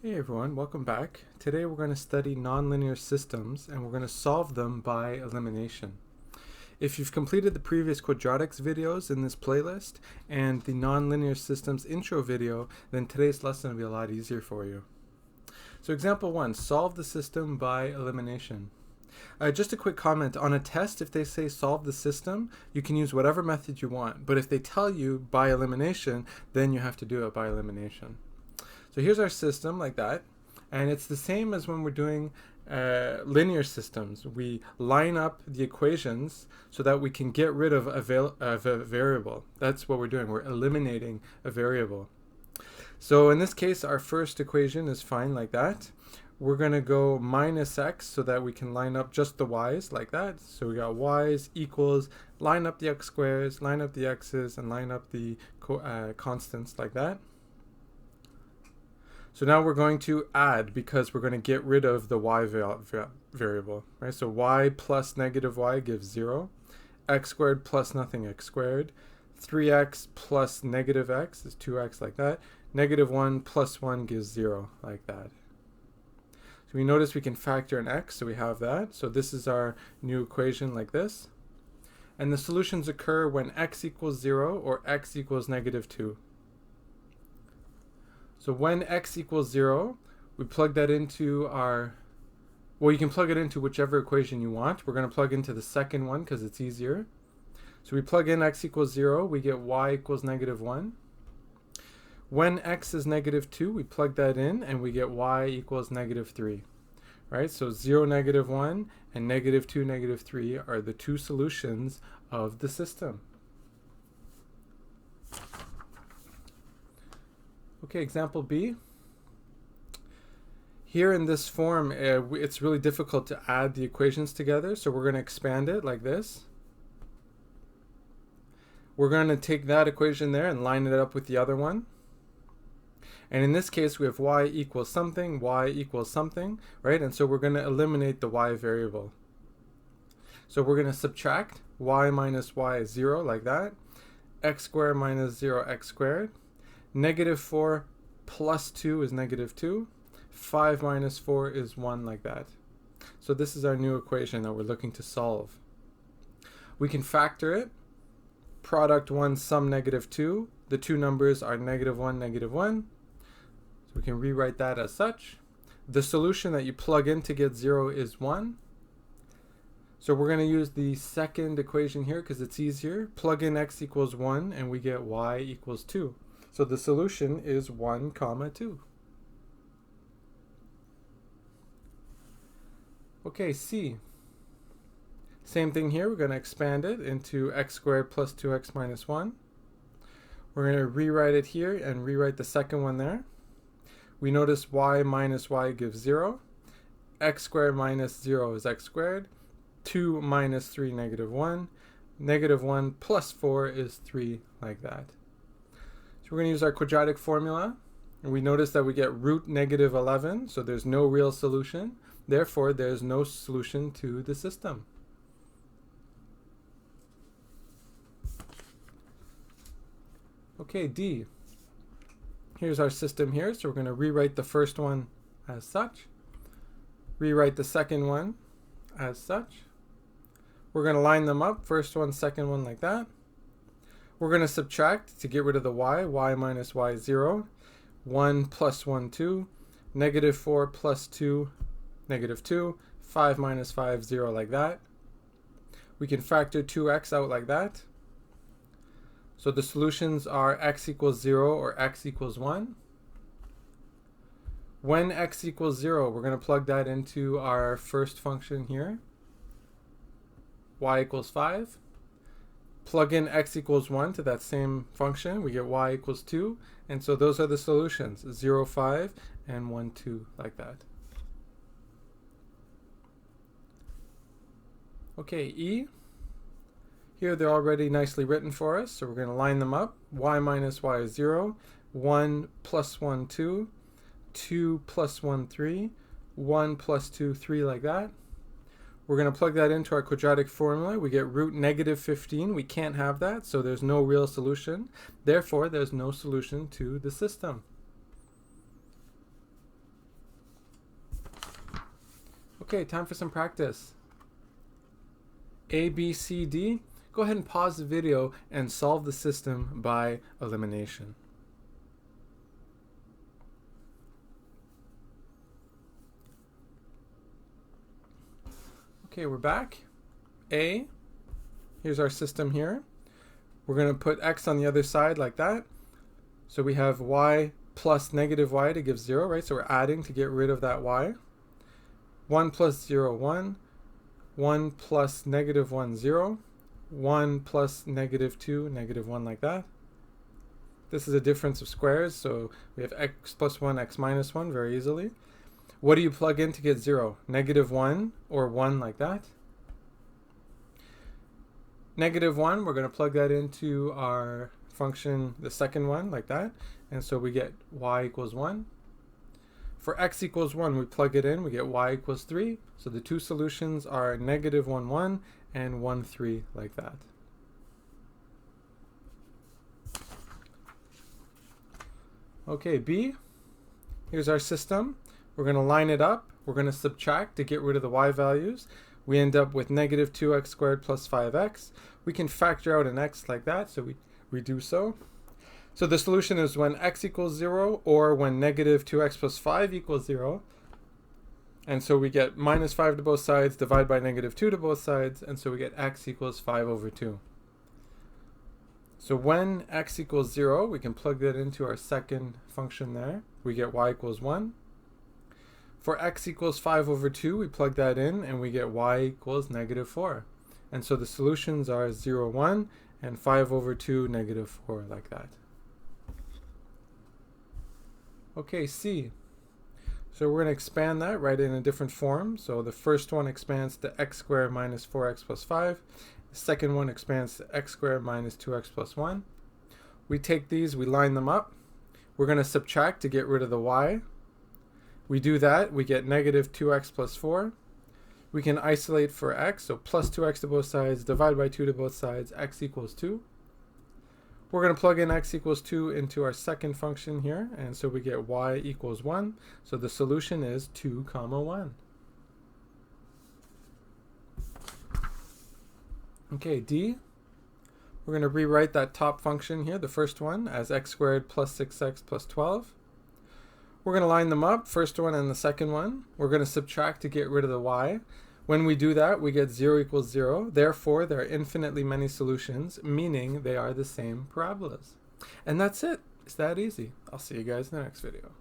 Hey everyone, welcome back. Today we're going to study nonlinear systems and we're going to solve them by elimination. If you've completed the previous quadratics videos in this playlist and the nonlinear systems intro video, then today's lesson will be a lot easier for you. So example 1, solve the system by elimination. Just a quick comment, on a test if they say solve the system, you can use whatever method you want, but if they tell you by elimination, then you have to do it by elimination. So here's our system like that, and it's the same as when we're doing linear systems. We line up the equations so that we can get rid of a variable. That's what we're doing. We're eliminating a variable. So in this case, our first equation is fine like that. We're going to go minus x so that we can line up just the y's like that. So we got y's equals, line up the x squares, line up the x's, and line up the constants like that. So now we're going to add because we're going to get rid of the y variable, right? So y plus negative y gives 0. X squared plus nothing, x squared. 3x plus negative x is 2x like that. Negative 1 plus 1 gives 0 like that. So we notice we can factor an x, so we have that. So this is our new equation like this. And the solutions occur when x equals 0 or x equals negative 2. So when x equals 0, we plug that into our, well, you can plug it into whichever equation you want. We're going to plug into the second one because it's easier. So we plug in x equals 0, we get y equals negative 1. When x is negative 2, we plug that in and we get y equals negative 3. Right? So 0, negative 1 and negative 2, negative 3 are the two solutions of the system. Okay, example B. Here in this form, it's really difficult to add the equations together, so we're going to expand it like this. We're going to take that equation there and line it up with the other one. And in this case, we have y equals something, right? And so we're going to eliminate the y variable. So we're going to subtract y minus y is 0 like that. X squared minus 0, x squared. Negative 4 plus 2 is negative 2. 5 minus 4 is 1 like that. So this is our new equation that we're looking to solve. We can factor it. Product 1 sum negative 2. The two numbers are negative 1, negative 1. So we can rewrite that as such. The solution that you plug in to get 0 is 1. So we're going to use the second equation here because it's easier. Plug in x equals 1 and we get y equals 2. So the solution is 1, 2. Okay, C. Same thing here. We're going to expand it into x squared plus 2x minus 1. We're going to rewrite it here and rewrite the second one there. We notice y minus y gives 0. X squared minus 0 is x squared. 2 minus 3, negative 1. Negative 1 plus 4 is 3 like that. So we're going to use our quadratic formula, and we notice that we get root negative 11, so there's no real solution. Therefore, there's no solution to the system. Okay, D. Here's our system here, so we're going to rewrite the first one as such. Rewrite the second one as such. We're going to line them up, first one, second one like that. We're going to subtract to get rid of the y. Y minus y is 0. 1 plus 1, 2. Negative 4 plus 2, negative 2. 5 minus 5, 0 like that. We can factor 2x out like that. So the solutions are x equals 0 or x equals 1. When x equals 0, we're going to plug that into our first function here. Y equals 5. Plug in x equals 1 to that same function, we get y equals 2, and so those are the solutions, 0, 5, and 1, 2, like that. Okay, E. Here they're already nicely written for us, so we're going to line them up. Y minus y is 0, 1 plus 1, 2, 2 plus 1, 3, 1 plus 2, 3, like that. We're going to plug that into our quadratic formula. We get root negative 15. We can't have that, so there's no real solution. Therefore, there's no solution to the system. Okay, time for some practice. A, B, C, D. Go ahead and pause the video and solve the system by elimination. Okay, we're back. A, here's our system here. We're going to put x on the other side like that. So we have y plus negative y to give 0, right? So we're adding to get rid of that y. 1 plus 0, 1. 1 plus negative 1, 0. 1 plus negative 2, negative 1 like that. This is a difference of squares, so we have x plus 1, x minus 1 very easily. What do you plug in to get 0? Negative 1 or 1 like that. Negative 1, we're going to plug that into our function, the second one, like that. And so we get y equals 1. For x equals 1, we plug it in, we get y equals 3. So the two solutions are negative 1, 1 and 1, 3, like that. Okay, B, here's our system. We're going to line it up. We're going to subtract to get rid of the y values. We end up with negative 2x squared plus 5x. We can factor out an x like that, so we do so. So the solution is when x equals 0 or when negative 2x plus 5 equals 0. And so we get minus 5 to both sides, divide by negative 2 to both sides, and so we get x equals 5 over 2. So when x equals 0, we can plug that into our second function there. We get y equals 1. For x equals 5 over 2, we plug that in and we get y equals negative 4. And so the solutions are 0, 1 and 5 over 2, negative 4, like that. Okay, C. So we're going to expand that, write it in a different form. So the first one expands to x squared minus 4x plus 5. The second one expands to x squared minus 2x plus 1. We take these, we line them up. We're going to subtract to get rid of the y. We do that, we get negative 2x plus 4. We can isolate for x, so plus 2x to both sides, divide by 2 to both sides, x equals 2. We're going to plug in x equals 2 into our second function here, and so we get y equals 1. So the solution is 2, 1. Okay, D. We're going to rewrite that top function here, the first one, as x squared plus 6x plus 12. We're going to line them up, first one and the second one. We're going to subtract to get rid of the y. When we do that, we get 0 equals 0. Therefore, there are infinitely many solutions, meaning they are the same parabolas. And that's it. It's that easy. I'll see you guys in the next video.